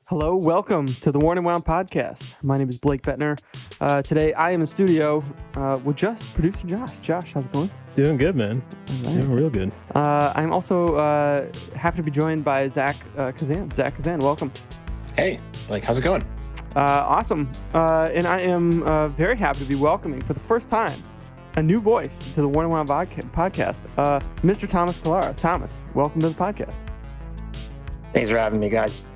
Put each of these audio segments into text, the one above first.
Hello, welcome to the Worn and Wound podcast. My name is Blake Bettner. Today I am in studio with just producer Josh. Josh, how's it going? Doing good, man. Right. Doing real good. I'm also happy to be joined by Zach Kazan. Zach Kazan, welcome. Hey, Blake, how's it going? Awesome. And I am very happy to be welcoming for the first time a new voice to the Worn and Wound podcast, Mr. Thomas Callara. Thomas, welcome to the podcast. Thanks for having me, guys.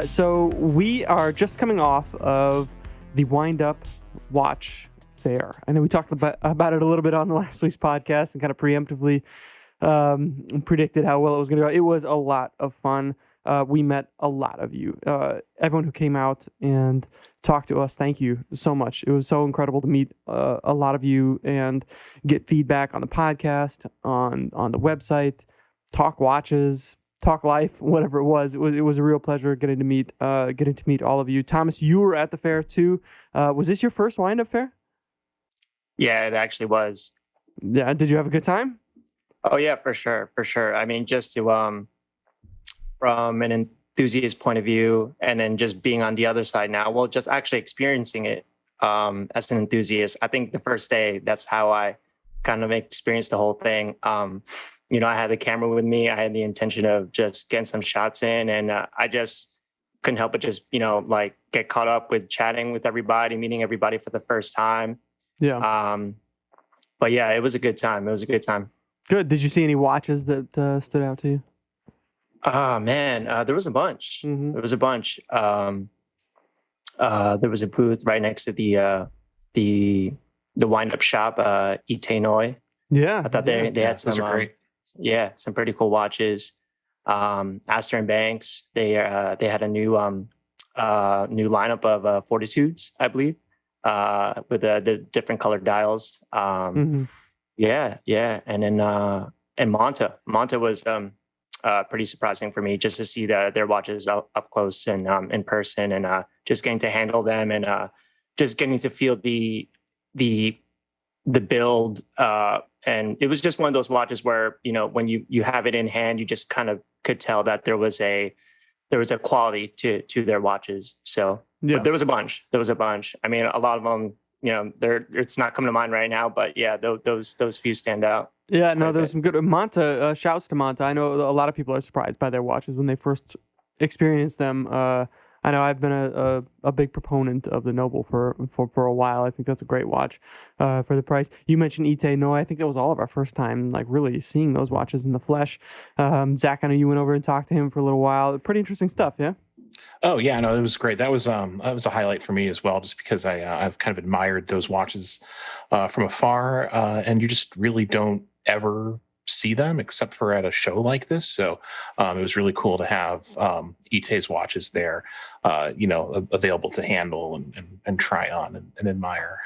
So we are just coming off of the Wind Up Watch Fair. I know we talked about it a little bit on the last week's podcast and kind of preemptively predicted how well it was going to go. It was a lot of fun. We met a lot of you. Everyone who came out and talked to us, thank you so much. It was so incredible to meet a lot of you and get feedback on the podcast, on the website, talk watches, talk life, whatever it was. It was a real pleasure getting to meet all of you. Thomas, you were at the fair too. Was this your first Wind Up Fair? Yeah, it actually was. Yeah. Did you have a good time? Oh yeah, for sure. I mean, just to from an enthusiast point of view, and then just being on the other side now, well, just actually experiencing it as an enthusiast. I think the first day, that's how I kind of experienced the whole thing. I had the camera with me. I had the intention of just getting some shots in, and I just couldn't help but just, get caught up with chatting with everybody, meeting everybody for the first time. Yeah. But yeah, it was a good time. Good. Did you see any watches that stood out to you? Man, there was a bunch. Mm-hmm. There was a bunch. There was a booth right next to the wind up shop, Itenoi. Yeah. I thought they had some great. Some pretty cool watches. Astor and Banks, they had a new lineup of Fortitudes, I believe, with the different colored dials. Mm-hmm. Yeah, and then and Monta was pretty surprising for me, just to see their watches up close and in person, and just getting to handle them, and just getting to feel the build. And it was just one of those watches where, when you have it in hand, you just kind of could tell that there was a quality to their watches. So yeah. But there was a bunch. I mean, a lot of them, it's not coming to mind right now, but yeah, those few stand out. Yeah, no, there's some good Monta. Shouts to Monta. I know a lot of people are surprised by their watches when they first experience them. I know I've been a big proponent of the Noble for a while. I think that's a great watch for the price. You mentioned Itenoi. I think that was all of our first time really seeing those watches in the flesh. Zach, I know you went over and talked to him for a little while. Pretty interesting stuff, yeah? Oh yeah, no, it was great. That was a highlight for me as well, just because I've kind of admired those watches from afar, and you just really don't ever see them except for at a show like this. So it was really cool to have Ite's watches there, available to handle and try on and admire.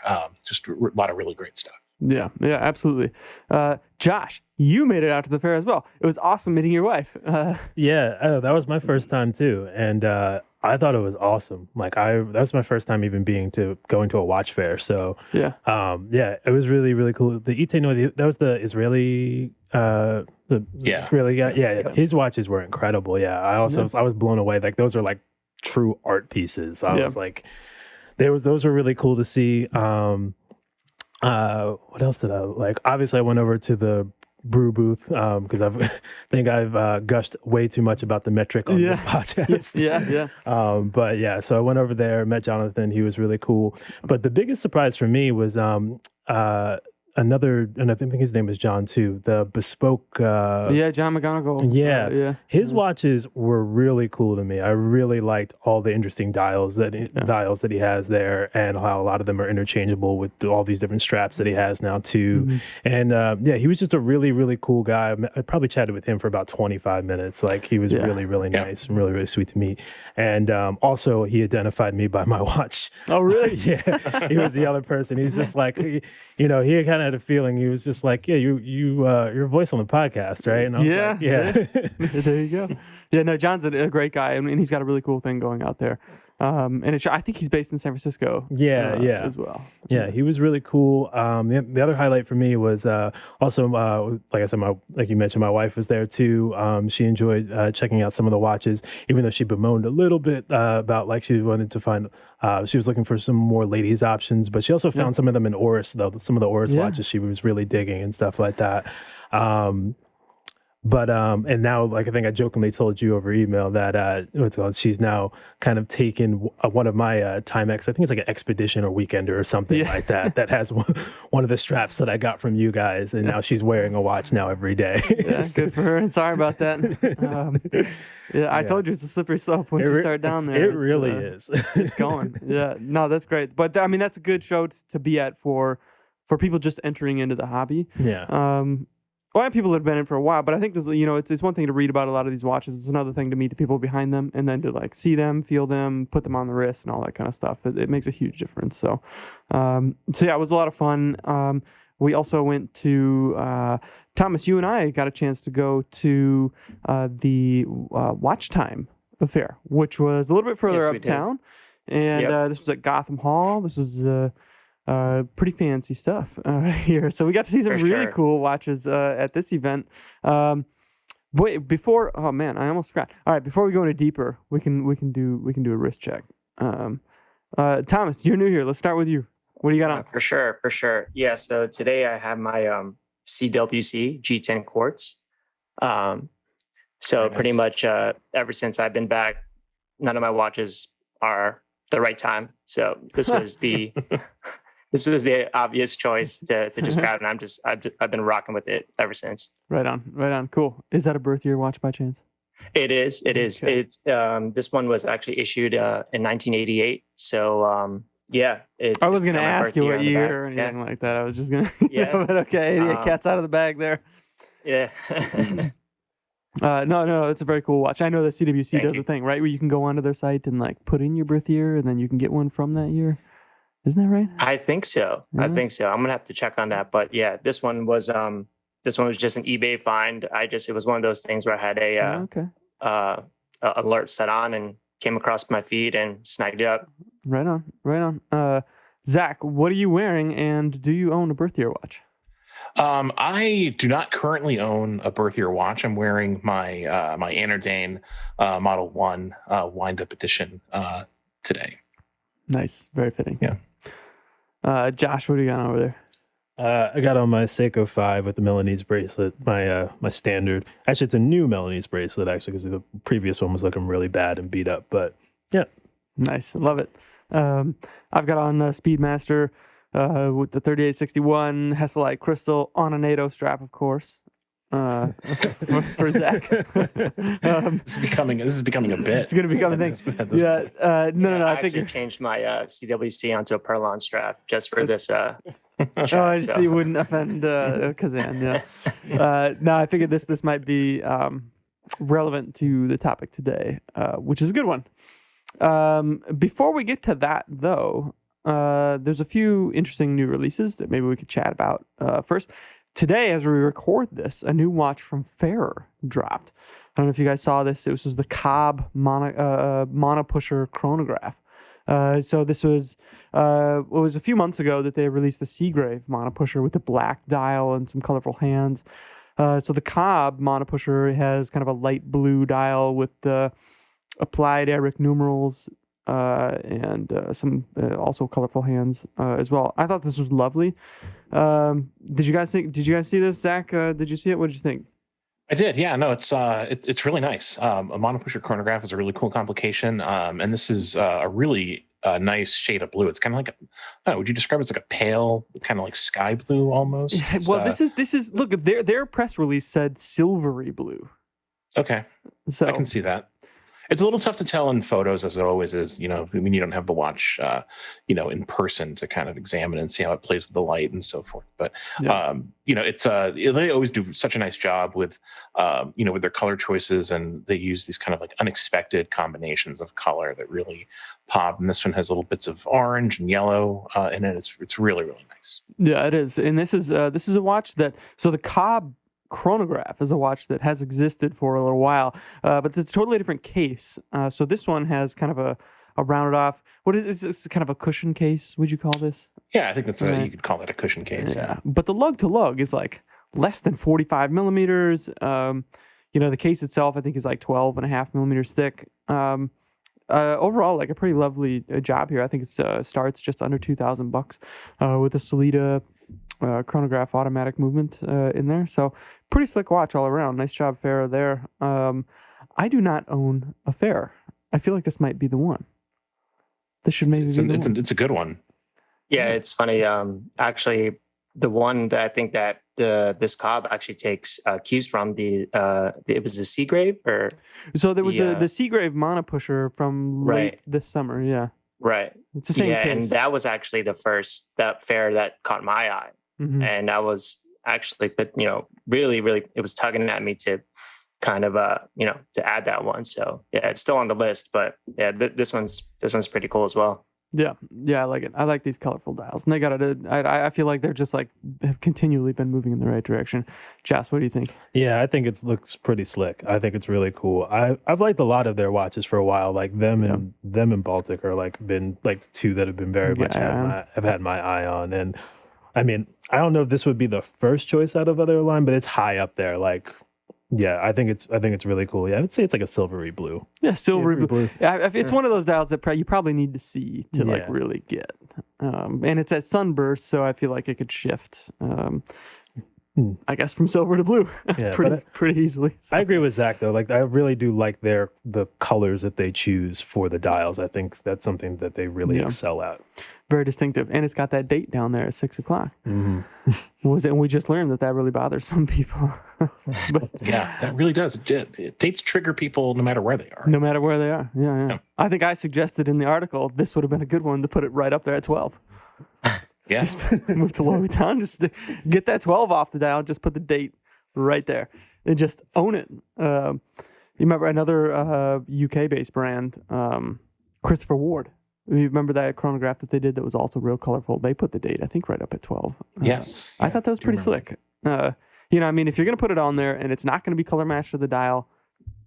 Just a lot of really great stuff. Yeah, absolutely. Josh, you made it out to the fair as well. It was awesome meeting your wife. Yeah, that was my first time too, and I thought it was awesome. That's my first time even going to a watch fair. So yeah, it was really, really cool. The Itenoi, that was the Israeli. Israeli guy. Yeah, his watches were incredible. Yeah, I was blown away. Those are true art pieces. I was those were really cool to see. What else did I like? Obviously, I went over to the brew booth because I've gushed way too much about the metric on this podcast. Yeah. But yeah, so I went over there, met Jonathan. He was really cool. But the biggest surprise for me was another, and I think his name is John too, the bespoke. John McGonigal. Yeah. His watches were really cool to me. I really liked all the interesting dials that he has there, and how a lot of them are interchangeable with all these different straps that he has now too. Mm-hmm. And he was just a really, really cool guy. I probably chatted with him for about 25 minutes. He was really, really nice and really, really sweet to meet. And also he identified me by my watch. Oh, really? Yeah. He was the other person. He was just he kind of had a feeling. He was just you're a voice on the podcast, right? And I was there you go. Yeah, no, John's a great guy. I mean, he's got a really cool thing going out there. And I think he's based in San Francisco. Yeah, as well. Yeah, he was really cool. The other highlight for me was also, like I said, like you mentioned, my wife was there too. She enjoyed checking out some of the watches, even though she bemoaned a little bit about like she wanted to find. She was looking for some more ladies options, but she also found some of them in Oris, though. Some of the Oris watches she was really digging and stuff like that. But and now, like I think I jokingly told you over email that she's now kind of taken one of my Timex. I think it's like an Expedition or Weekender or something like that. That has one of the straps that I got from you guys, and now she's wearing a watch now every day. Yeah, good for her. And sorry about that. I told you it's a slippery slope once you start down there. It really is. It's going. Yeah, no, that's great. But I mean, that's a good show to be at for people just entering into the hobby. Yeah. Well, I have people that have been in for a while, but I think this, it's one thing to read about a lot of these watches. It's another thing to meet the people behind them and then to like see them, feel them, put them on the wrist and all that kind of stuff. It makes a huge difference. So yeah, it was a lot of fun. We also went to Thomas. You and I got a chance to go to the Watch Time Affair, which was a little bit further uptown, and this was at Gotham Hall. This was pretty fancy stuff here. So we got to see some really cool watches at this event. Wait, before I almost forgot. All right, before we go any deeper, we can do a wrist check. Thomas, you're new here. Let's start with you. What do you got on? For sure. Yeah, so today I have my CWC G10 quartz. So pretty much ever since I've been back, none of my watches are the right time. So this was the this was the obvious choice to just grab, and I've been rocking with it ever since. Right on. Cool. Is that a birth year watch by chance? It is. Okay. It's this one was actually issued in 1988. So I was going to ask you what year or anything like that. I was just going to. But okay, cat's out of the bag there. Yeah. No, it's a very cool watch. I know that CWC does a thing, right, where you can go onto their site and like put in your birth year, and then you can get one from that year. Isn't that right? I think so. Yeah. I'm gonna have to check on that. But yeah, this one was just an eBay find. It was one of those things where I had a alert set on and came across my feed and snagged it up. Right on. Zach, what are you wearing, and do you own a birth year watch? I do not currently own a birth year watch. I'm wearing my my Anordane Model 1 wind-up edition today. Nice. Very fitting. Yeah. Josh, what do you got over there? I got on my Seiko 5 with the Milanese bracelet, my standard. Actually, it's a new Milanese bracelet, actually, because the previous one was looking really bad and beat up. But, yeah. Nice. Love it. I've got on Speedmaster with the 3861 Hesalite crystal on a NATO strap, of course. For Zach. This is becoming a bit. It's going to become a thing. Yeah. No. I actually changed my CWC onto a Perlon strap just for this. So you wouldn't offend Kazan. Yeah. No, I figured this might be relevant to the topic today, which is a good one. Before we get to that, though, there's a few interesting new releases that maybe we could chat about. First, today, as we record this, a new watch from Fairer dropped. I don't know if you guys saw this. This was the Cobb monopusher chronograph. So this was it was a few months ago that they released the Seagrave monopusher with the black dial and some colorful hands. So the Cobb monopusher has kind of a light blue dial with the applied Eric numerals and some also colorful hands as well. I thought this was lovely. Did you guys see this, Zach? Did you see it? What did you think? I did. Yeah, no, it's really nice. A monopusher chronograph is a really cool complication. And this is a really nice shade of blue. It's kind of like would you describe it as like a pale, kind of like sky blue almost? Well, this is look, their press release said silvery blue. Okay. So I can see that. It's a little tough to tell in photos, as it always is. When you don't have the watch, in person to kind of examine and see how it plays with the light and so forth. But it's they always do such a nice job with with their color choices, and they use these kind of like unexpected combinations of color that really pop. And this one has little bits of orange and yellow in it. It's really, really nice. Yeah, it is. And this is a watch that the Cobb Chronograph is a watch that has existed for a little while, but it's a totally different case. So this one has kind of rounded off. What is this? Kind of a cushion case? Would you call this? Yeah, I think that's you could call that a cushion case. Yeah. But the lug to lug is like less than 45 millimeters. The case itself I think is like 12.5 millimeters thick. Overall, like a pretty lovely job here. I think it starts just under $2,000 with a Solita chronograph automatic movement in there. So pretty slick watch all around. Nice job, Farah, there. I do not own a Farah. I feel like this might be the one. This should maybe be the one. It's a good one. Yeah, it's funny. Actually, the one that I think that this Cobb actually takes cues from it was the Seagrave, or so there was the Seagrave monopusher from late this summer. Yeah, right. It's the same case. And that was actually the first Farah that caught my eye, and that was actually, but really, really, it was tugging at me to kind of to add that one. So yeah, it's still on the list, but yeah, this one's pretty cool as well. Yeah, I like it. I like these colorful dials, and they got it. I feel like they're just like have continually been moving in the right direction. Jess, what do you think? Yeah, I think it looks pretty slick. I think it's really cool. I've liked a lot of their watches for a while. Like them and Baltic are been two that have been very much have had my eye on. And I mean, I don't know if this would be the first choice out of other line, but it's high up there. Yeah, I think it's really cool. Yeah, I would say it's like a silvery blue. Yeah, silvery blue. Yeah, it's one of those dials that you probably need to see to really get. And it's at sunburst, so I feel like it could shift. I guess from silver to blue, pretty easily. So. I agree with Zach though. I really do like the colors that they choose for the dials. I think that's something that they really excel at. Very distinctive, and it's got that date down there at 6 o'clock. Mm-hmm. And we just learned that really bothers some people. But yeah, that really does. Dates trigger people no matter where they are. No matter where they are. Yeah. I think I suggested in the article this would have been a good one to put it right up there at 12. Yeah. Just move to lower down. Just to get that 12 off the dial. Just put the date right there and just own it. You remember another UK-based brand, Christopher Ward. You remember that chronograph that they did that was also real colorful? They put the date, I think, right up at 12. Yes. I thought that was pretty slick. If you're going to put it on there and it's not going to be color matched to the dial,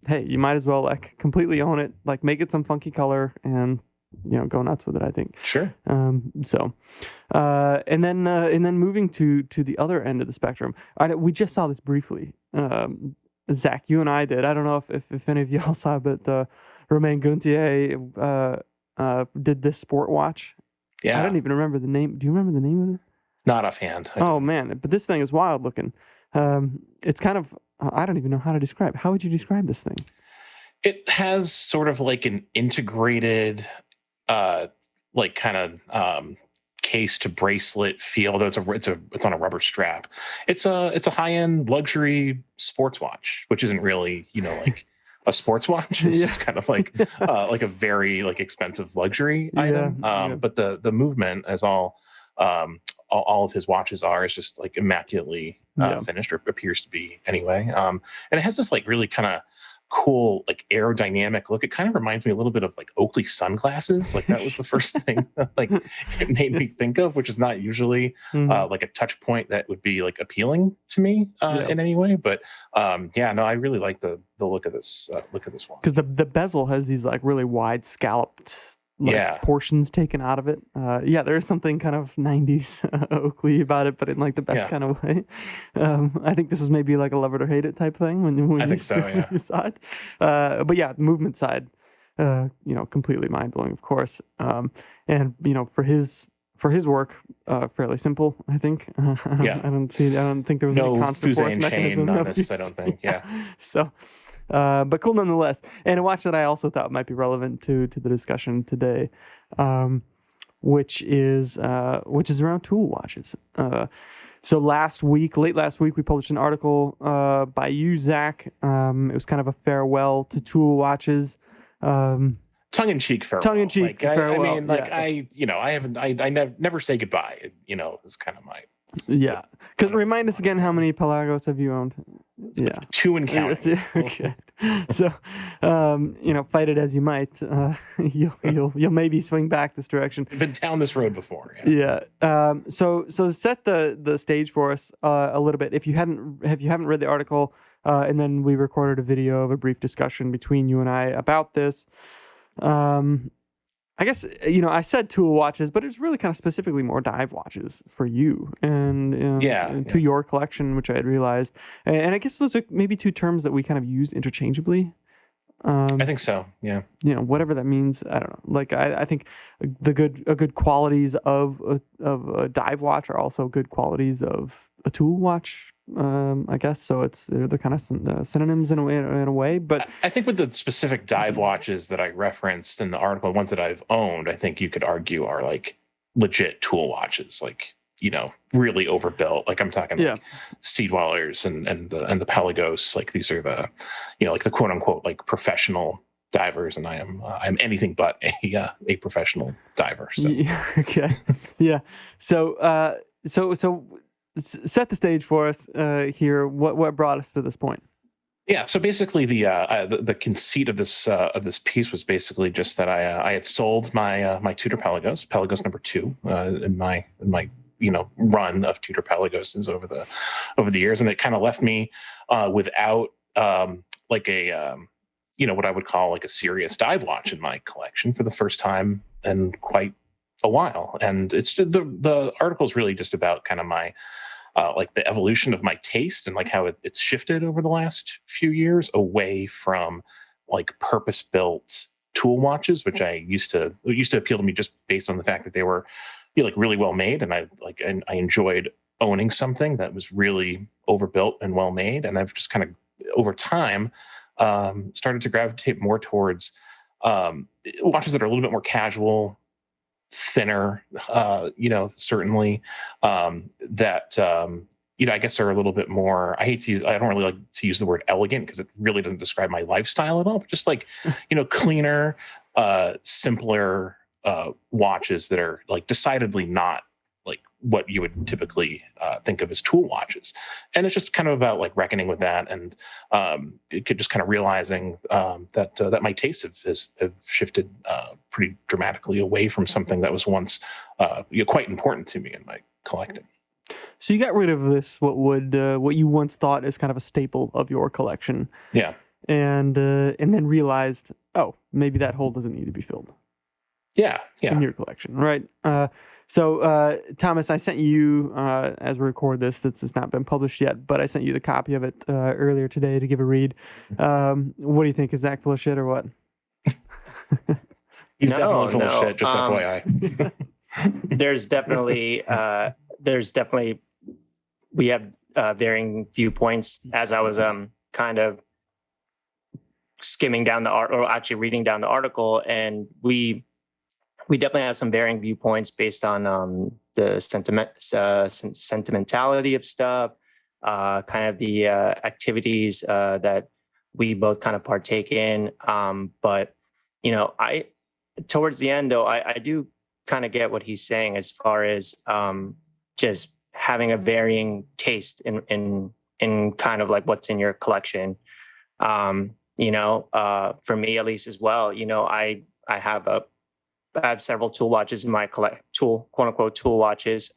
hey, you might as well completely own it, make it some funky color and go nuts with it, I think. Sure. And then moving to the other end of the spectrum, we just saw this briefly. Zach, you and I did. I don't know if any of y'all saw, but Romain Guntier did this sport watch. Yeah. I don't even remember the name. Do you remember the name of it? Not offhand. Oh man, but this thing is wild looking. It's kind of I don't even know how to describe it. How would you describe this thing? It has sort of an integrated case to bracelet feel, although it's on a rubber strap. It's a high-end luxury sports watch, which isn't really a sports watch. It's just kind of like a very expensive luxury item. But the movement, as all of his watches are, is just immaculately finished, or appears to be anyway. And it has this really kind of cool aerodynamic look. It kind of reminds me a little bit of Oakley sunglasses. That was the first thing it made me think of, which is not usually a touch point that would be appealing to me in any way. But I really like the look of this one, because the bezel has these really wide scalloped portions taken out of it. There is something kind of 90s Oakley about it, but in the best kind of way. I think this is maybe a love it or hate it type thing when you saw it. But yeah, the movement side, completely mind blowing, of course. And for his work, fairly simple, I think. I don't think there was any constant force mechanism on this, I don't think. Yeah. So. But cool nonetheless. And a watch that I also thought might be relevant to the discussion today, which is around tool watches. So late last week, we published an article by you, Zach. It was kind of a farewell to tool watches. Tongue-in-cheek farewell. Tongue-in-cheek farewell. I never say goodbye. It's kind of my... Yeah. Because remind us again, how many Pelagos have you owned? Yeah. 2 and counting. Okay. So, fight it as you might. You'll maybe swing back this direction. I've been down this road before. Yeah. So set the stage for us a little bit. If you haven't read the article, and then we recorded a video of a brief discussion between you and I about this. I guess, I said tool watches, but it's really kind of specifically more dive watches for you and to your collection, which I had realized. And I guess those are maybe two terms that we kind of use interchangeably. I think so. Yeah. Whatever that means. I don't know. Like I think a good qualities of a dive watch are also good qualities of a tool watch. I guess so. They're kind of synonyms in a way. But I think with the specific dive watches that I referenced in the article, ones that I've owned, I think you could argue are like legit tool watches, like really overbuilt. Like I'm talking like Sea Dwellers and the Pelagos. Like these are the like the quote unquote like professional divers, and I'm anything but a professional diver. So okay, yeah. So set the stage for us here. What brought us to this point? Yeah, so basically the conceit of this piece was basically just that I had sold my Tudor Pelagos number 2 in my run of Tudor Pelagoses over the years, and it kind of left me without like a what I would call like a serious dive watch in my collection for the first time in quite a while. And it's just, the article is really just about kind of my like the evolution of my taste and like how it's shifted over the last few years away from like purpose-built tool watches, which used to appeal to me just based on the fact that they were like really well made, and I enjoyed owning something that was really overbuilt and well made. And I've just kind of over time started to gravitate more towards watches that are a little bit more casual, thinner, certainly that I guess are a little bit more, I don't really like to use the word elegant because it really doesn't describe my lifestyle at all, but just like cleaner, simpler watches that are like decidedly not like what you would typically think of as tool watches. And it's just kind of about like reckoning with that, and it could just kind of realizing that my tastes have shifted pretty dramatically away from something that was once quite important to me in my collecting. So you got rid of this what you once thought is kind of a staple of your collection. Yeah. And then realized, oh, maybe that hole doesn't need to be filled. Yeah. In your collection, right? So Thomas, I sent you as we record this. It's not been published yet, but I sent you the copy of it earlier today to give a read. What do you think? Is Zach full of shit or what? He's definitely full of shit. Just FYI. There's definitely we have varying viewpoints. As I was kind of skimming down the art, or actually reading down the article, and we definitely have some varying viewpoints based on the sentimentality of stuff, kind of the activities that we both kind of partake in. But I towards the end though, I do kind of get what he's saying as far as just having a varying taste in kind of like what's in your collection. For me at least as well, I have several tool watches in my quote unquote tool watches.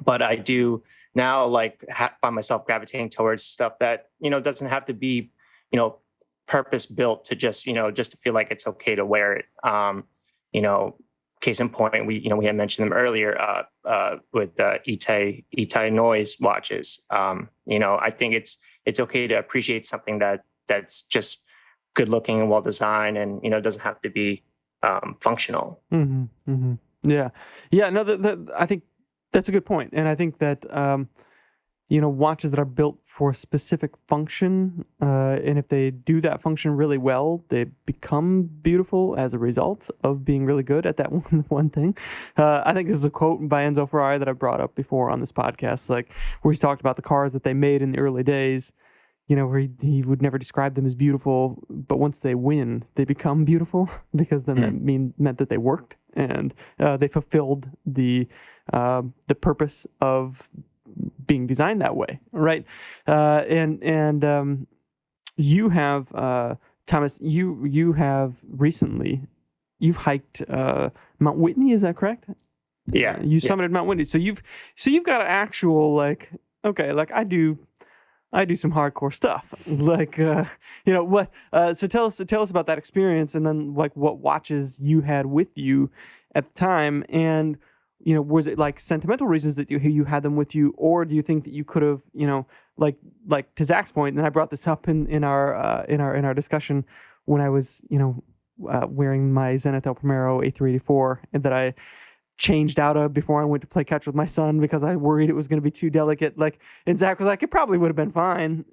But I do now like find myself gravitating towards stuff that, doesn't have to be, purpose built to just to feel like it's okay to wear it. Case in point, we had mentioned them earlier with Itai Noise watches. I think it's okay to appreciate something that's just good looking and well designed, and doesn't have to be functional. Mm-hmm, mm-hmm. Yeah. No, I think that's a good point, and I think that watches that are built for a specific function, and if they do that function really well, they become beautiful as a result of being really good at that one thing. I think this is a quote by Enzo Ferrari that I brought up before on this podcast, like where he's talked about the cars that they made in the early days. Where he would never describe them as beautiful, but once they win, they become beautiful because then that meant that they worked and they fulfilled the purpose of being designed that way, right? And you have Thomas, you have recently you've hiked Mount Whitney, is that correct? Yeah, you summited Mount Whitney, so you've got an actual like I do. I do some hardcore stuff. Like, what? So tell us about that experience, and then like what watches you had with you at the time, and was it like sentimental reasons that you had them with you, or do you think that you could have, like to Zach's point, and I brought this up in our discussion when I was, wearing my Zenith El Primero A384, and that I changed out of before I went to play catch with my son because I worried it was going to be too delicate. Like, and Zach was like, it probably would have been fine.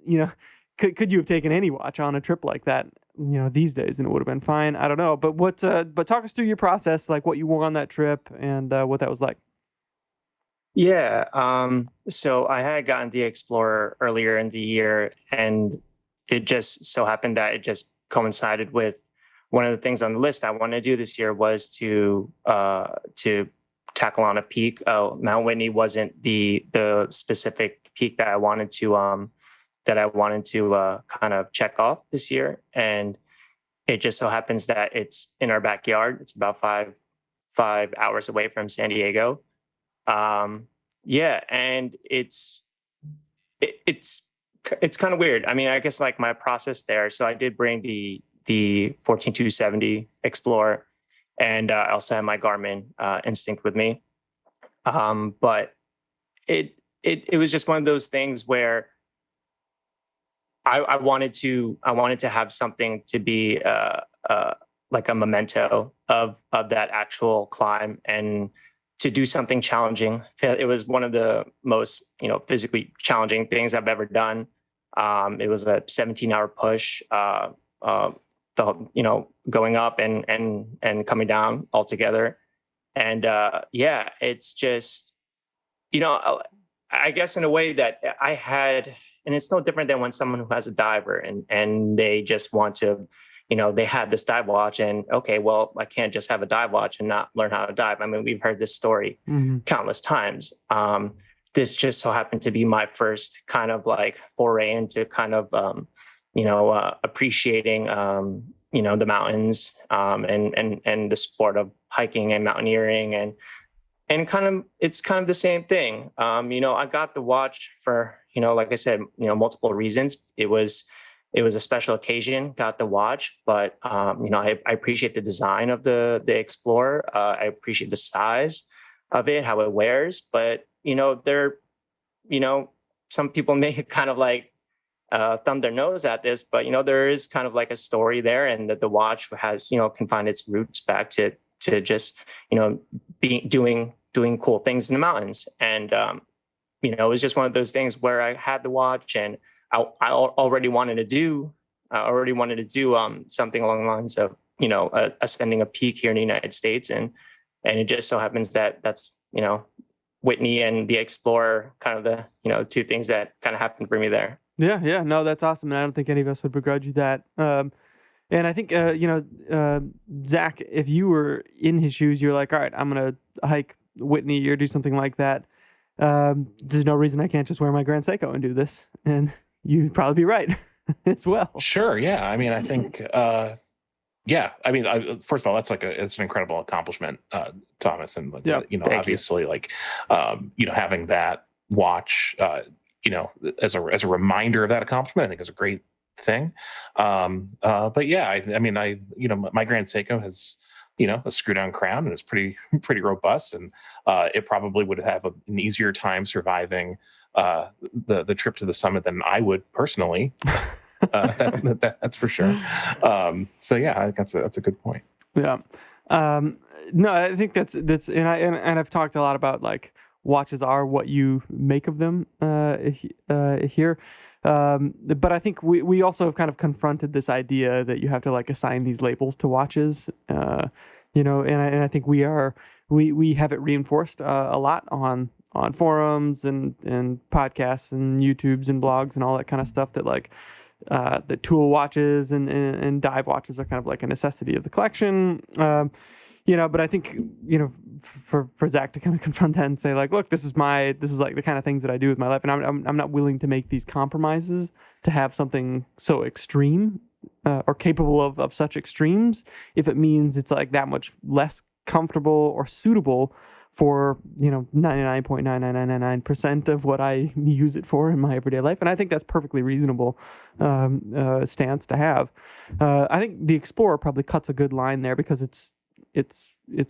Could you have taken any watch on a trip like that, these days, and it would have been fine? I don't know. But but talk us through your process, like what you wore on that trip and what that was like. Yeah. So I had gotten the Explorer earlier in the year, and it just so happened that it just coincided with one of the things on the list I wanted to do this year was to tackle on a peak. Mount Whitney wasn't the specific peak that I wanted to kind of check off this year, and it just so happens that it's in our backyard. It's about five hours away from San Diego. And it's kind of weird. I mean, I guess like my process there. So I did bring the 14270 Explorer, and I also have my Garmin Instinct with me. But it was just one of those things where I wanted to have something to be like a memento of that actual climb, and to do something challenging. It was one of the most physically challenging things I've ever done. It was a 17-hour push. Going up and coming down all together. And it's just, I guess in a way that I had, and it's no different than when someone who has a diver and they just want to, they have this dive watch, and okay, well, I can't just have a dive watch and not learn how to dive. I mean, we've heard this story countless times. This just so happened to be my first kind of like foray into kind of, appreciating, the mountains, and the sport of hiking and mountaineering, and kind of, it's kind of the same thing. I got the watch for, like I said, multiple reasons. It was a special occasion, got the watch, but, I appreciate the design of the Explorer. I appreciate the size of it, how it wears, but, some people may kind of like, thumb their nose at this, but there is kind of like a story there, and that the watch has can find its roots back to just doing cool things in the mountains. And it was just one of those things where I had the watch, and I already wanted to do something along the lines of ascending a peak here in the United States, and it just so happens that that's Whitney and the Explorer, kind of the two things that kind of happened for me there. Yeah, no, that's awesome, and I don't think any of us would begrudge you that. And I think, Zach, if you were in his shoes, you're like, all right, I'm gonna hike Whitney or do something like that. There's no reason I can't just wear my Grand Seiko and do this, and you'd probably be right as well. Sure, yeah. I mean, I think, first of all, it's an incredible accomplishment, Thomas, and obviously, like, having that watch, as a reminder of that accomplishment, I think is a great thing. But yeah, my Grand Seiko has, a screw down crown, and it's pretty robust, and it probably would have an easier time surviving the trip to the summit than I would personally. That's for sure. So yeah, I think that's a good point. Yeah. No, I think that's and I've talked a lot about like watches are what you make of them here. But I think we also have kind of confronted this idea that you have to like assign these labels to watches, and I think we have it reinforced a lot on forums and podcasts and YouTubes and blogs and all that kind of stuff, that like the tool watches and dive watches are kind of like a necessity of the collection. But I think, for Zach to kind of confront that and say like, look, this is like the kind of things that I do with my life, and I'm not willing to make these compromises to have something so extreme, or capable of such extremes, if it means it's like that much less comfortable or suitable for 99.99999% of what I use it for in my everyday life, and I think that's perfectly reasonable stance to have. I think the Explorer probably cuts a good line there because it's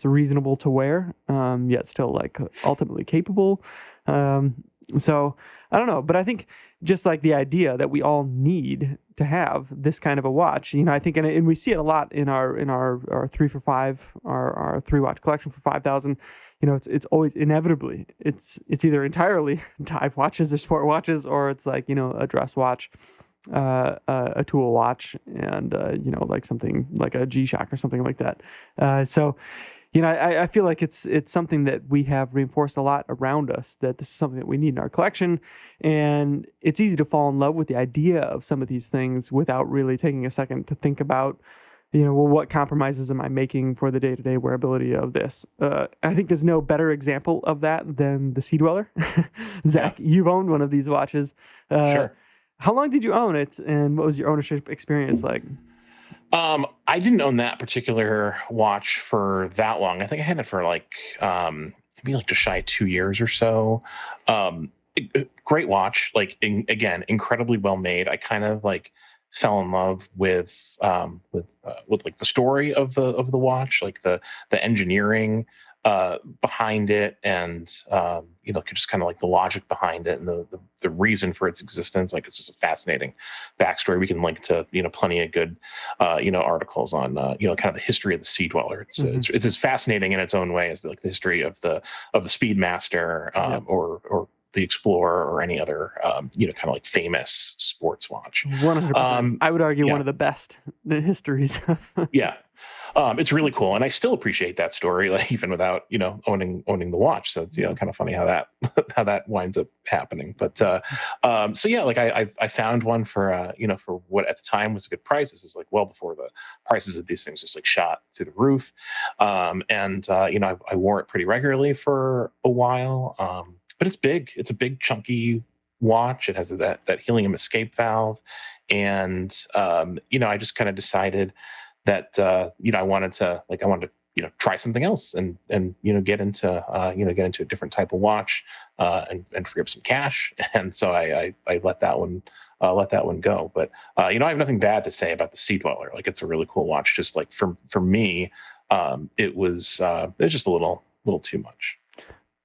reasonable to wear, yet still like ultimately capable. So I don't know, but I think just like the idea that we all need to have this kind of a watch, I think, and we see it a lot in our 3 for 5, our 3-watch collection for 5,000. It's always inevitably it's either entirely dive watches or sport watches, or it's like a dress watch, a tool watch, and like something like a G-Shock or something like that. So I feel like it's something that we have reinforced a lot around us, that this is something that we need in our collection. And it's easy to fall in love with the idea of some of these things without really taking a second to think about, what compromises am I making for the day-to-day wearability of this? I think there's no better example of that than the Sea Dweller. Zach, you've owned one of these watches. Sure. How long did you own it, and what was your ownership experience like? I didn't own that particular watch for that long. I think I had it for maybe just shy of 2 years or so. Great watch, again, incredibly well made. I kind of fell in love with like the story of the watch, like the engineering behind it, and just kind of like the logic behind it, and the reason for its existence. Like, it's just a fascinating backstory. We can link to plenty of good articles on kind of the history of the Sea Dweller. It's as fascinating in its own way as the history of the Speedmaster or the Explorer or any other kind of like famous sports watch. 100%. I would argue one of the best histories. Yeah. It's really cool, and I still appreciate that story, even without owning the watch. So it's kind of funny how that winds up happening. But so yeah, I found one for for what at the time was a good price. This is well before the prices of these things just shot through the roof. And I wore it pretty regularly for a while. But it's big. It's a big chunky watch. It has that helium escape valve, and I just kind of decided that I wanted to try something else and get into a different type of watch and free up some cash. And so I let that one go. But I have nothing bad to say about the Sea Dweller. It's a really cool watch. Just for me, it was just a little too much.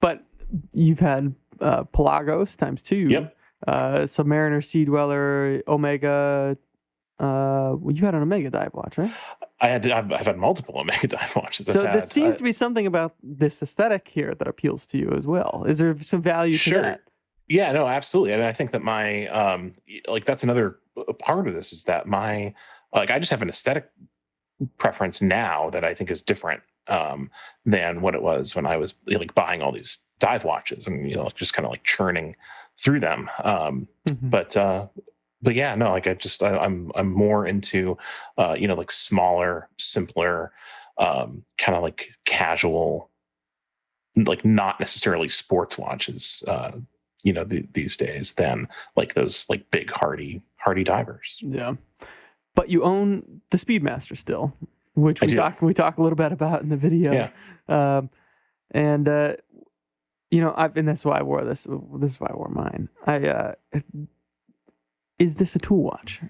But you've had Pelagos times 2. Yep. Submariner, Sea Dweller, Omega. You had an Omega dive watch, right? I've had multiple Omega dive watches. So there seems to be something about this aesthetic here that appeals to you as well. Is there some value to that? Yeah, no, absolutely. And I think that my that's another part of this, is that my I just have an aesthetic preference now that I think is different than what it was when I was buying all these dive watches and just kind of churning through them. But yeah, no, I'm more into smaller, simpler, kind of casual, not necessarily sports watches, these days, than those big hardy divers. Yeah. But you own the Speedmaster still, which we talk a little bit about in the video. Yeah. And that's why I wore this. This is why I wore mine. Is this a tool watch?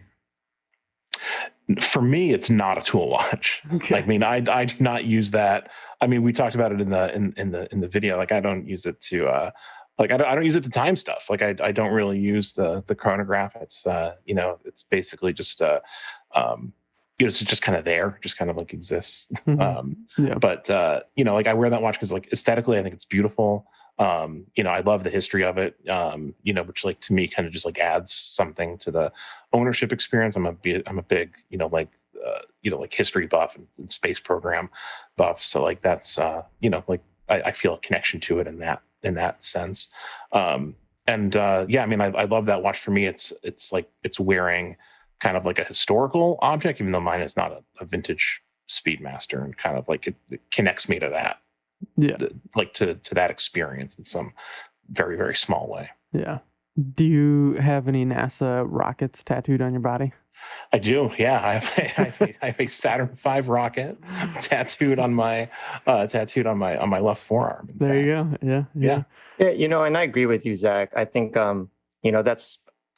For me, it's not a tool watch. Okay. I do not use that. We talked about it in the video. I don't use it to I don't use it to time stuff. I don't really use the chronograph. It's it's basically just it's just kind of there, just kind of exists. Yeah. But I wear that watch because aesthetically, I think it's beautiful. I love the history of it, which to me kind of just adds something to the ownership experience. I'm a big, history buff and space program buff. So that's, I feel a connection to it in that sense. I love that watch. For me, it's wearing kind of a historical object, even though mine is not a vintage Speedmaster, and kind of it connects me to that. Yeah, to that experience in some very, very small way. Yeah. Do you have any NASA rockets tattooed on your body? I do. Yeah, I have a Saturn V rocket tattooed on my left forearm. There you go. Yeah. Yeah, and I agree with you, Zach. I think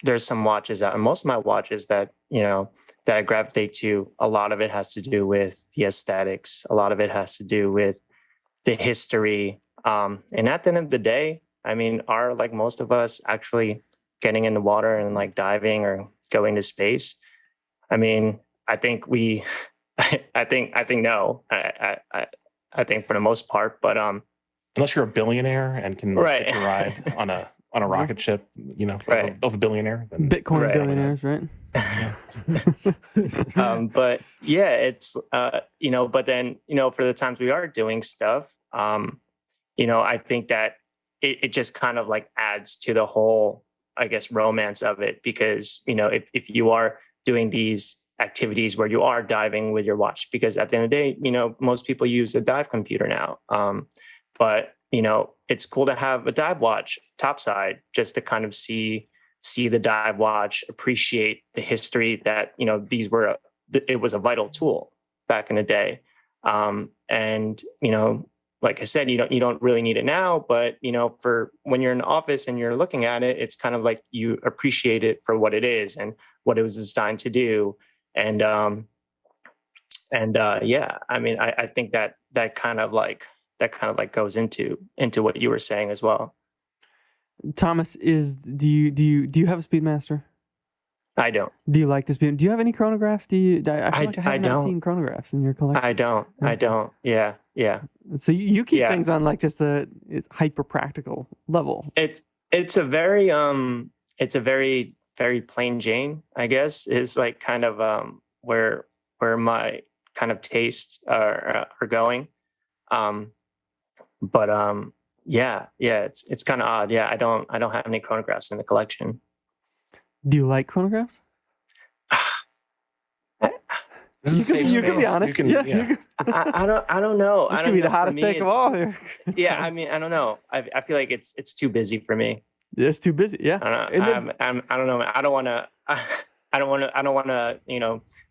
there's some watches that, and most of my watches that that I gravitate to. A lot of it has to do with the aesthetics. A lot of it has to do with the history. And at the end of the day, I mean, are like most of us actually getting in the water and like diving or going to space? I mean, I think I think no. I think for the most part, but unless you're a billionaire and can right. hitch a ride on a rocket ship, right. of a billionaire, then Bitcoin right. billionaires, right? But yeah, it's but then for the times we are doing stuff, I think that it just kind of like adds to the whole, I guess, romance of it, because if you are doing these activities where you are diving with your watch, because at the end of the day, most people use a dive computer now, but it's cool to have a dive watch topside, just to kind of see the dive watch, appreciate the history that it was a vital tool back in the day, and like I said, you don't really need it now, but for when you're in the office and you're looking at it, it's kind of like you appreciate it for what it is and what it was designed to do. And yeah, I mean, I think that kind of like goes into what you were saying as well. Thomas, do you have a Speedmaster? I don't. Do you like the Speed? Do you have any chronographs? I have not seen chronographs in your collection. I don't. Okay. I don't. Yeah. So you keep things on like just a hyper practical level. It's a very very plain Jane, I guess, is like kind of where my kind of tastes are going. But yeah, it's kind of odd. Yeah, I don't have any chronographs in the collection. Do you like chronographs? You can be honest. I don't know. This could be the hottest take of all here. Yeah, I mean, I don't know. I feel like it's too busy for me. It's too busy. Yeah. I don't know. I don't know. I don't want to.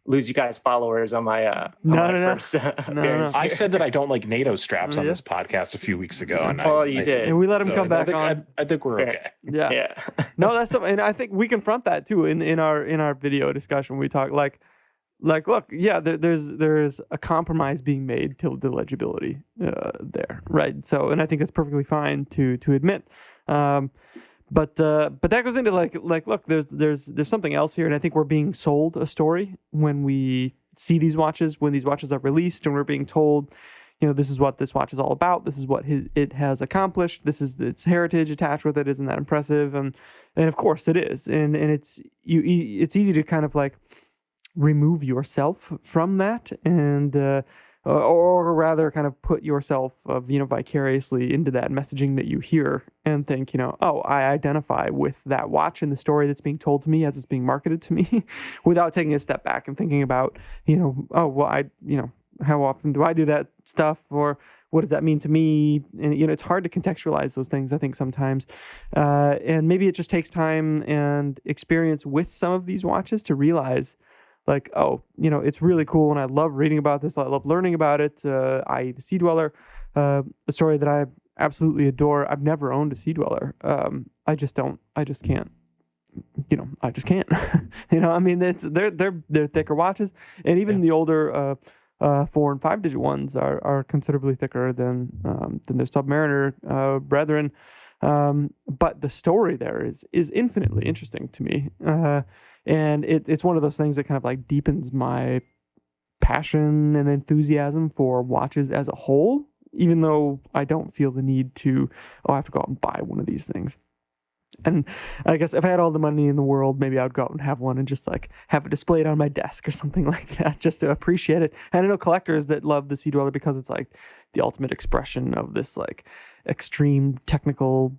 Lose you guys followers on my first appearance. I said that I don't like NATO straps on this podcast a few weeks ago, and you did, and we let him come back on. I think we're okay. Yeah. No, that's something, and I think we confront that too in our video discussion. We talk like look, yeah, there's a compromise being made to the legibility there, right? So, and I think that's perfectly fine to admit. But that goes into like look, there's something else here, and I think we're being sold a story when we see these watches, when these watches are released, and we're being told, this is what this watch is all about. This is what it has accomplished. This is its heritage attached with it. Isn't that impressive? And of course it is. And it's easy to kind of like remove yourself from that and. Or rather kind of put yourself vicariously into that messaging that you hear and think, I identify with that watch and the story that's being told to me as it's being marketed to me without taking a step back and thinking about, how often do I do that stuff, or what does that mean to me? And, it's hard to contextualize those things, I think, sometimes. And maybe it just takes time and experience with some of these watches to realize like, it's really cool, and I love reading about this. I love learning about it. The Sea Dweller, a story that I absolutely adore. I've never owned a Sea Dweller. I just can't. I just can't. I mean, they're thicker watches, and even the older 4 and 5 digit ones are considerably thicker than their Submariner brethren. But the story there is infinitely interesting to me. And it's one of those things that kind of like deepens my passion and enthusiasm for watches as a whole, even though I don't feel the need to, I have to go out and buy one of these things. And I guess if I had all the money in the world, maybe I would go out and have one and just like have it displayed on my desk or something like that, just to appreciate it. And I know collectors that love the Sea Dweller because it's like the ultimate expression of this like extreme technical,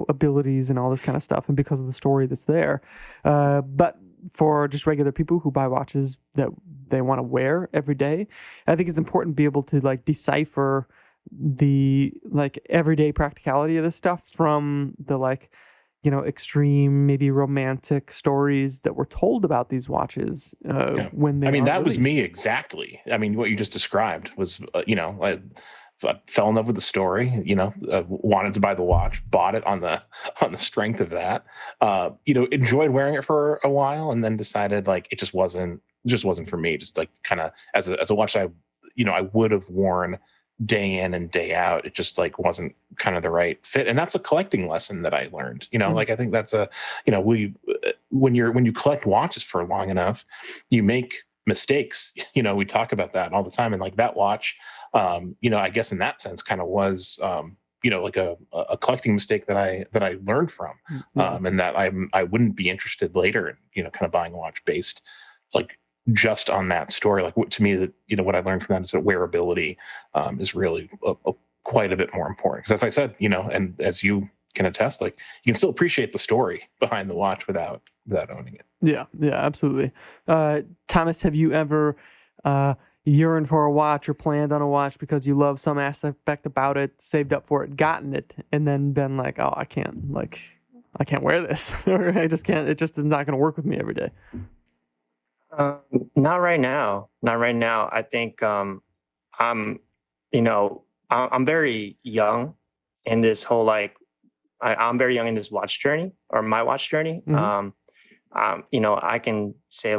abilities and all this kind of stuff, and because of the story that's there. But for just regular people who buy watches that they want to wear every day, I think it's important to be able to like decipher the like everyday practicality of this stuff from the like extreme, maybe romantic stories that were told about these watches when they. I mean, that was released. me exactly. I mean, what you just described was, I fell in love with the story. Wanted to buy the watch, bought it on the strength of that. Enjoyed wearing it for a while, and then decided like it just wasn't for me. Just like kind of as a watch I would have worn day in and day out. It just like wasn't kind of the right fit. And that's a collecting lesson that I learned. Like I think that's when you collect watches for long enough, you make mistakes. We talk about that all the time. And like that watch, I guess in that sense kind of was like a collecting mistake that I learned from. And that I wouldn't be interested later in, kind of buying a watch based like just on that story. Like to me, that what I learned from that is that wearability is really quite a bit more important. Because as I said, and as you can attest, like you can still appreciate the story behind the watch without owning it. Yeah, absolutely. Thomas, have you ever yearned for a watch or planned on a watch because you love some aspect about it, saved up for it, gotten it, and then been like, oh, I can't wear this, or I just can't. It just is not going to work with me every day. Not right now. I think I'm very young in this whole I'm very young in this watch journey, or my watch journey. Mm-hmm. I can say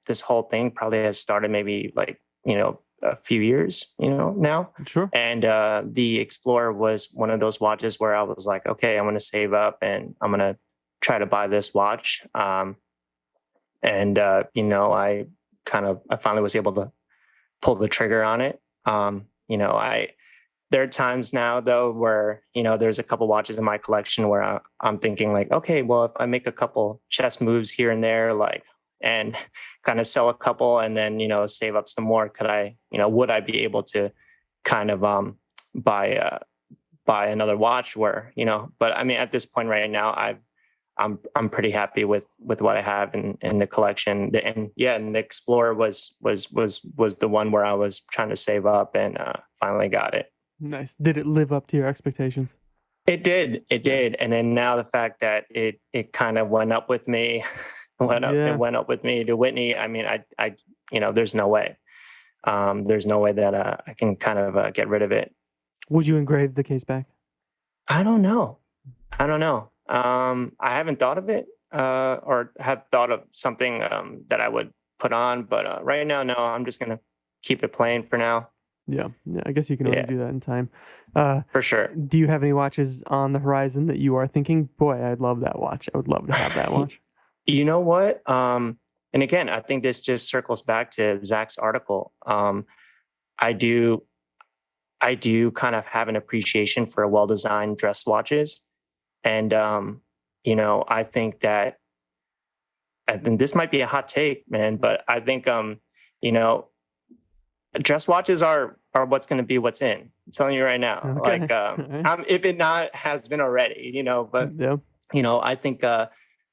this whole thing probably has started maybe a few years now. Sure. And the Explorer was one of those watches where I was like, okay, I'm going to save up and I'm going to try to buy this watch. I finally was able to pull the trigger on it. There are times now though where, there's a couple watches in my collection where I'm thinking like, okay, well, if I make a couple chess moves here and there, and kind of sell a couple and then, save up some more, would I be able to kind of buy another watch where, but I mean, at this point right now, I'm pretty happy with what I have in the collection. And the Explorer was the one where I was trying to save up and finally got it. Nice. Did it live up to your expectations? It did. And then now the fact that it kind of went up with me, it went up with me to Whitney. I mean, I there's no way. There's no way that I can kind of get rid of it. Would you engrave the case back? I don't know. I haven't thought of it or have thought of something that I would put on, but right now, no, I'm just going to keep it plain for now. Yeah, I guess you can always do that in time. For sure. Do you have any watches on the horizon that you are thinking, boy, I'd love that watch. I would love to have that watch. You know what? And again, I think this just circles back to Zach's article. I do kind of have an appreciation for well-designed dress watches. And, I think that, and this might be a hot take, man, but I think, dress watches are what's going to be what's in. I'm telling you right now. Okay. If it not has been already, but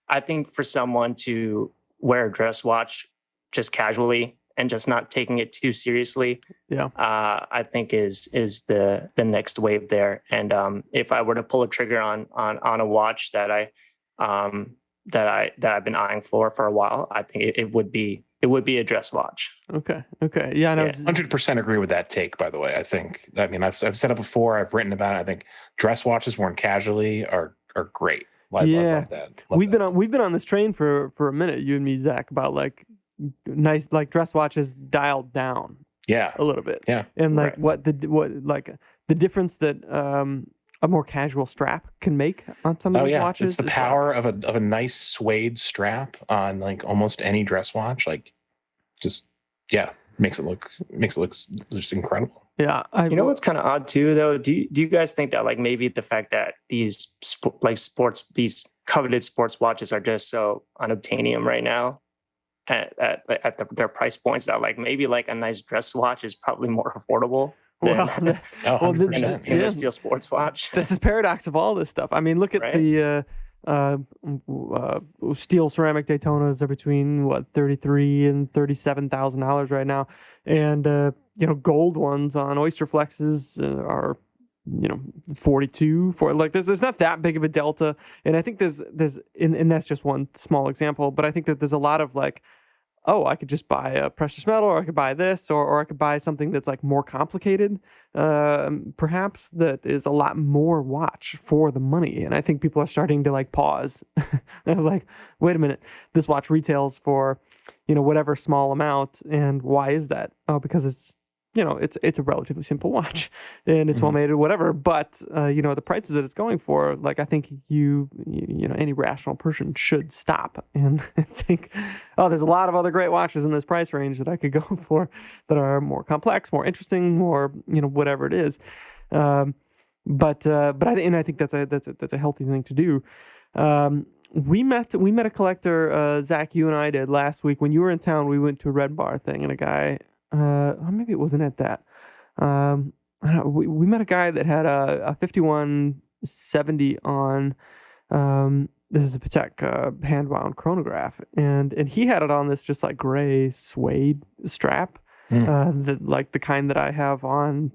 I think for someone to wear a dress watch just casually and just not taking it too seriously, I think is the next wave there. And if I were to pull a trigger on a watch that I've been eyeing for a while, I think it would be a dress watch. Okay. Yeah, I know. 100% agree with that take, by the way. I've said it before, I've written about it. I think dress watches worn casually are great. I love that. We've been on this train for a minute, you and me, Zach, about nice dress watches dialed down. Yeah. A little bit. Yeah. And the difference that a more casual strap can make on some of these watches. It's the power of a nice suede strap on almost any dress watch. Makes it look just incredible. Yeah. What's kind of odd too, though? Do you guys think that maybe the fact that these these coveted sports watches are just so unobtainium right now at their price points that maybe a nice dress watch is probably more affordable than a stainless steel sports watch? That's the paradox of all this stuff. I mean, look at the steel ceramic Daytonas are between $33,000 and $37,000 right now, and gold ones on Oyster Flexes are 42 for like there's not that big of a delta. And I think there's and that's just one small example, but I think that there's a lot of like, oh, I could just buy a precious metal, or I could buy this, or I could buy something that's like more complicated, perhaps, that is a lot more watch for the money. And I think people are starting to like pause. And like, wait a minute, this watch retails for, whatever small amount. And why is that? Oh, because it's a relatively simple watch and it's well made or whatever. But, the prices that it's going for, like, I think any rational person should stop and think, oh, there's a lot of other great watches in this price range that I could go for that are more complex, more interesting, more, whatever it is. But I think that's a healthy thing to do. We met a collector, Zach, you and I did last week. When you were in town, we went to a Red Bar thing, and a guy, maybe it wasn't at that. We met a guy that had a 5170 on. This is a Patek hand-wound chronograph, and he had it on this just like gray suede strap, the kind that I have on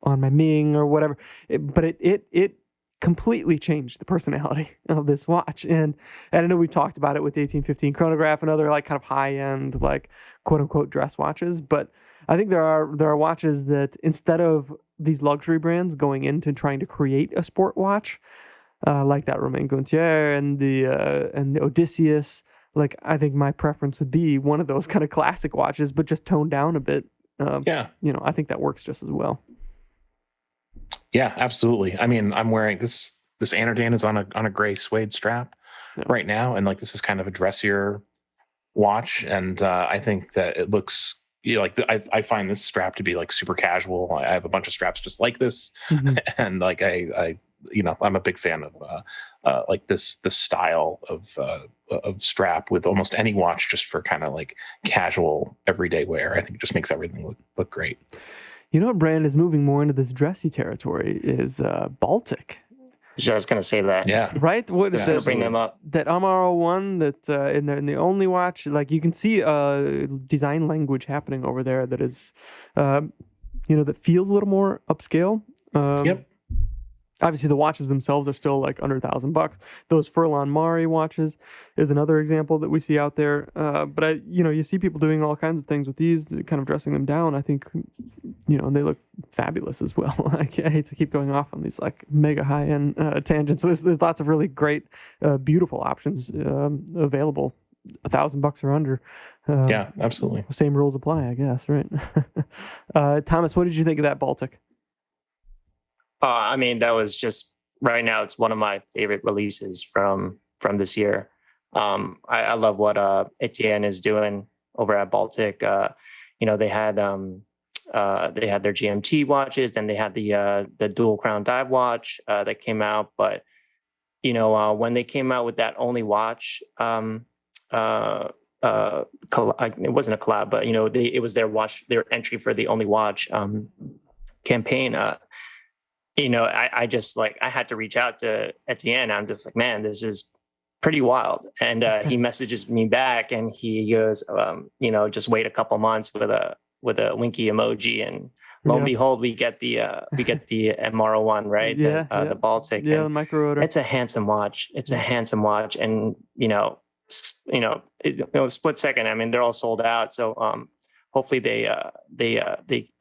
my Ming or whatever. But it completely changed the personality of this watch. And I know we talked about it with the 1815 chronograph and other like kind of high-end like quote unquote dress watches, but I think there are watches that instead of these luxury brands going into trying to create a sport watch, like that Romain Gaultier and the Odysseus, like I think my preference would be one of those kind of classic watches, but just toned down a bit. I think that works just as well. Yeah, absolutely. I mean, I'm wearing this Anardan is on a gray suede strap right now, and like this is kind of a dressier watch, and I think that it looks I find this strap to be like super casual. I have a bunch of straps just like this, and like I'm a big fan of like this style of strap with almost any watch, just for kind of like casual everyday wear. I think it just makes everything look great. What brand is moving more into this dressy territory is Baltic. I was going to say that. Yeah. Right? What is bring them up. That Amaro one that in the only watch, like you can see design language happening over there that is, that feels a little more upscale. Yep. Obviously, the watches themselves are still like under $1,000. Those Furlan Mari watches is another example that we see out there. But you see people doing all kinds of things with these, kind of dressing them down. I think, they look fabulous as well. I hate to keep going off on these like mega high end tangents. There's lots of really great, beautiful options available. $1,000 or under. Yeah, absolutely. Same rules apply, I guess, right? Thomas, what did you think of that Baltic? I mean, that was just right now. It's one of my favorite releases from this year. I love what Etienne is doing over at Baltic. They had their GMT watches, then they had the dual crown dive watch that came out. But when they came out with that only watch, it wasn't a collab, but it was their watch, their entry for the only watch campaign. I just like, I had to reach out to Etienne. I'm just like, man, this is pretty wild. And he messages me back and he goes, just wait a couple months with a winky emoji, and lo and behold, we get the MRO one, right? The Baltic. Yeah, the micro rotor. It's a handsome watch. And split second. I mean, they're all sold out. So hopefully they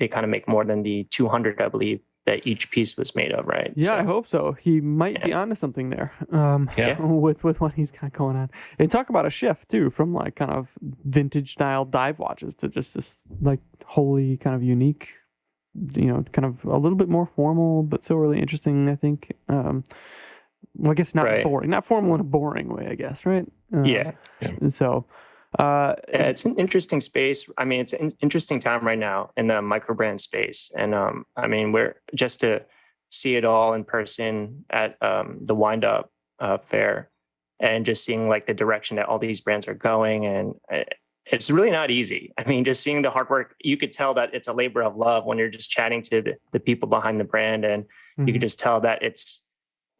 kind of make more than the 200, I believe, that each piece was made of, right? Yeah, so, I hope so. He might be onto something there. With what he's got going on. And talk about a shift too, from like kind of vintage style dive watches to just this like wholly kind of unique, kind of a little bit more formal, but still really interesting, I think. Well, I guess not boring, not formal in a boring way, I guess, right? So it's an interesting space. I mean, it's an interesting time right now in the micro brand space. And I mean, we're just to see it all in person at the Wind Up fair, and just seeing like the direction that all these brands are going. And it's really not easy. I mean, just seeing the hard work, you could tell that it's a labor of love when you're just chatting to the people behind the brand, and you could just tell that it's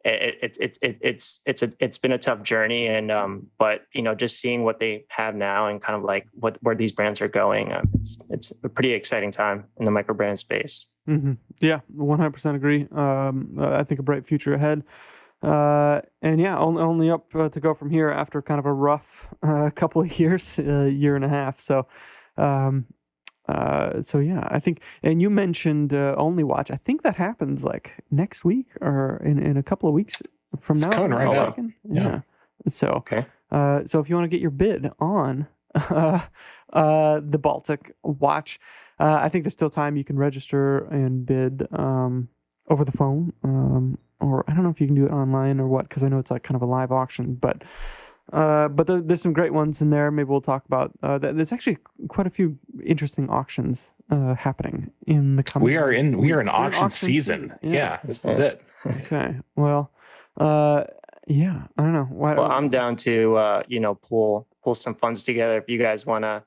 been a tough journey, and but just seeing what they have now and kind of like where these brands are going, it's a pretty exciting time in the micro brand space. Yeah, 100% agree. I think a bright future ahead. And yeah, only up to go from here after kind of a rough couple of years, year and a half. So, so yeah, I think, and you mentioned Only Watch. I think that happens like next week or in a couple of weeks from It's now. coming right up. Yeah. So, Okay. so if you want to get your bid on the Baltic Watch, I think there's still time. You can register and bid over the phone, or I don't know if you can do it online or what, because I know it's like kind of a live auction. But there's some great ones in there. Maybe we'll talk about. There's actually quite a few interesting auctions happening in the coming. We are in weeks. auction season. Yeah, this is it. Okay. Well, yeah. I don't know. Well, I'm down to pull some funds together if you guys want to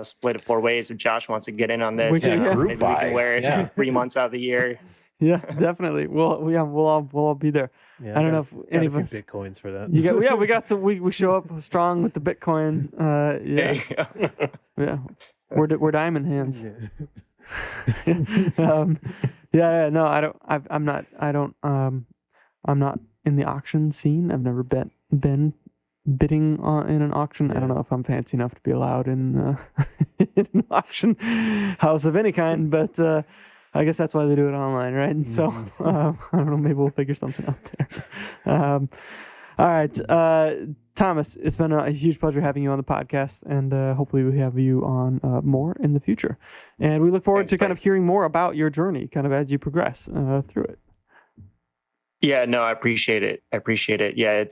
split it 4 ways. If Josh wants to get in on this, group maybe buy. we can wear it 3 months out of the year. Yeah, definitely. We'll all be there. Yeah, I don't know if any of us Bitcoins for that. we got some. We show up strong with the Bitcoin. Yeah, we're diamond hands. No, I don't. I'm not in the auction scene. I've never been bidding in an auction. I don't know if I'm fancy enough to be allowed in, in an auction house of any kind, but I guess that's why they do it online, right? And so I don't know. Maybe we'll figure something out there. All right, Thomas, it's been a huge pleasure having you on the podcast, and hopefully we have you on more in the future. And we look forward to kind of hearing more about your journey, kind of as you progress through it. Yeah, no, I appreciate it. Yeah,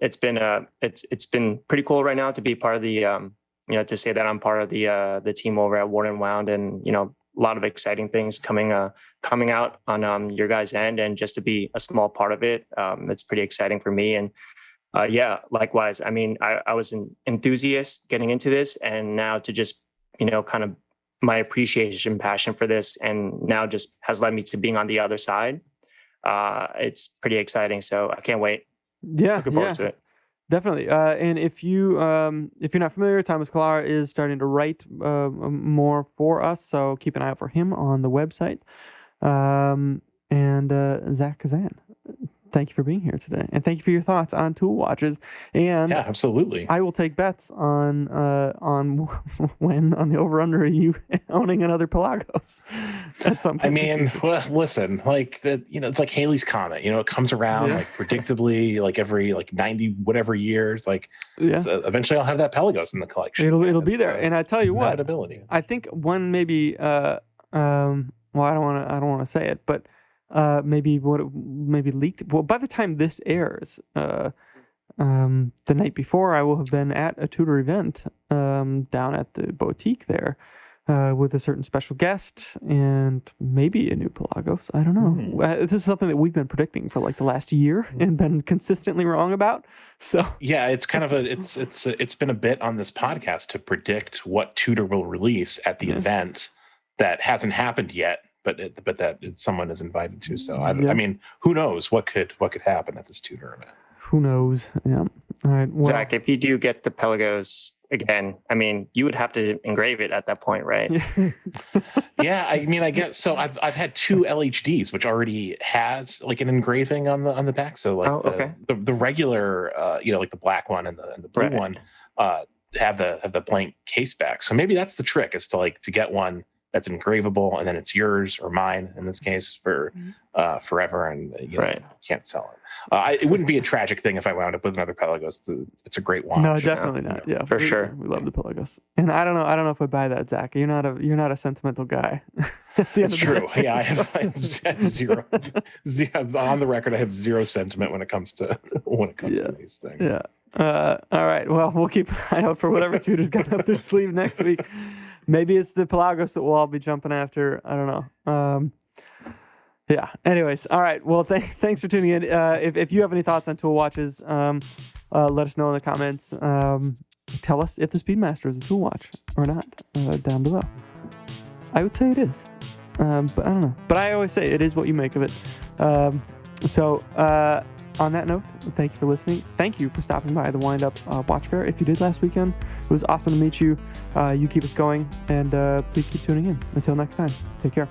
it's been pretty cool right now to be part of the to say that I'm part of the team over at Ward and Wound, and a lot of exciting things coming out on your guys' end, and just to be a small part of it, it's pretty exciting for me. And yeah, likewise. I mean, I was an enthusiast getting into this, and now to just kind of my appreciation, passion for this, and now just has led me to being on the other side. It's pretty exciting, so I can't wait. Yeah, looking forward to it. Definitely. And if you're not familiar, Thomas Klar is starting to write more for us, so keep an eye out for him on the website. And Zach Kazan, thank you for being here today, and thank you for your thoughts on tool watches. And yeah, absolutely. I will take bets on when on the over under you owning another Pelagos at some point. I mean, well, listen, like that, it's like Halley's Comet. It comes around like predictably, like every 90 whatever years. Like eventually, I'll have that Pelagos in the collection. It'll be there. And I tell you what, I think one maybe. Well, I don't want to say it, but. Maybe leaked. Well, by the time this airs, the night before, I will have been at a Tudor event down at the boutique there with a certain special guest and maybe a new Pelagos. I don't know. This is something that we've been predicting for like the last year and been consistently wrong about. So yeah, it's kind of it's been a bit on this podcast to predict what Tudor will release at the event that hasn't happened yet. But that someone is invited to. So I mean, who knows what could happen at this Tudor event? Who knows? Yeah. All right. Well, Zach, if you do get the Pelagos again, I mean, you would have to engrave it at that point, right? Yeah. I mean, I guess so. I've had 2 LHDs, which already has like an engraving on the back. So like the regular, like the black one and the blue one, have the blank case back. So maybe that's the trick, is to get one that's engravable, and then it's yours or mine in this case for forever, and you can't sell it. It wouldn't be a tragic thing if I wound up with another Pelagos. It's a great watch. No, definitely not. Yeah, for sure. We love the Pelagos, and I don't know if I buy that, Zach. You're not a sentimental guy. That's true. Yeah, I have zero. On the record, I have zero sentiment when it comes to these things. Yeah. All right. Well, we'll keep an eye out for whatever Tudor's got up their sleeve next week. Maybe it's the Pelagos that we'll all be jumping after. I don't know. Yeah. Anyways. All right. Well, thanks for tuning in. If you have any thoughts on tool watches, let us know in the comments. Tell us if the Speedmaster is a tool watch or not down below. I would say it is. But I don't know. But I always say it is what you make of it. So on that note, thank you for listening. Thank you for stopping by the Wind Up Watch Fair. If you did last weekend, it was awesome to meet you. You keep us going, and please keep tuning in. Until next time, take care.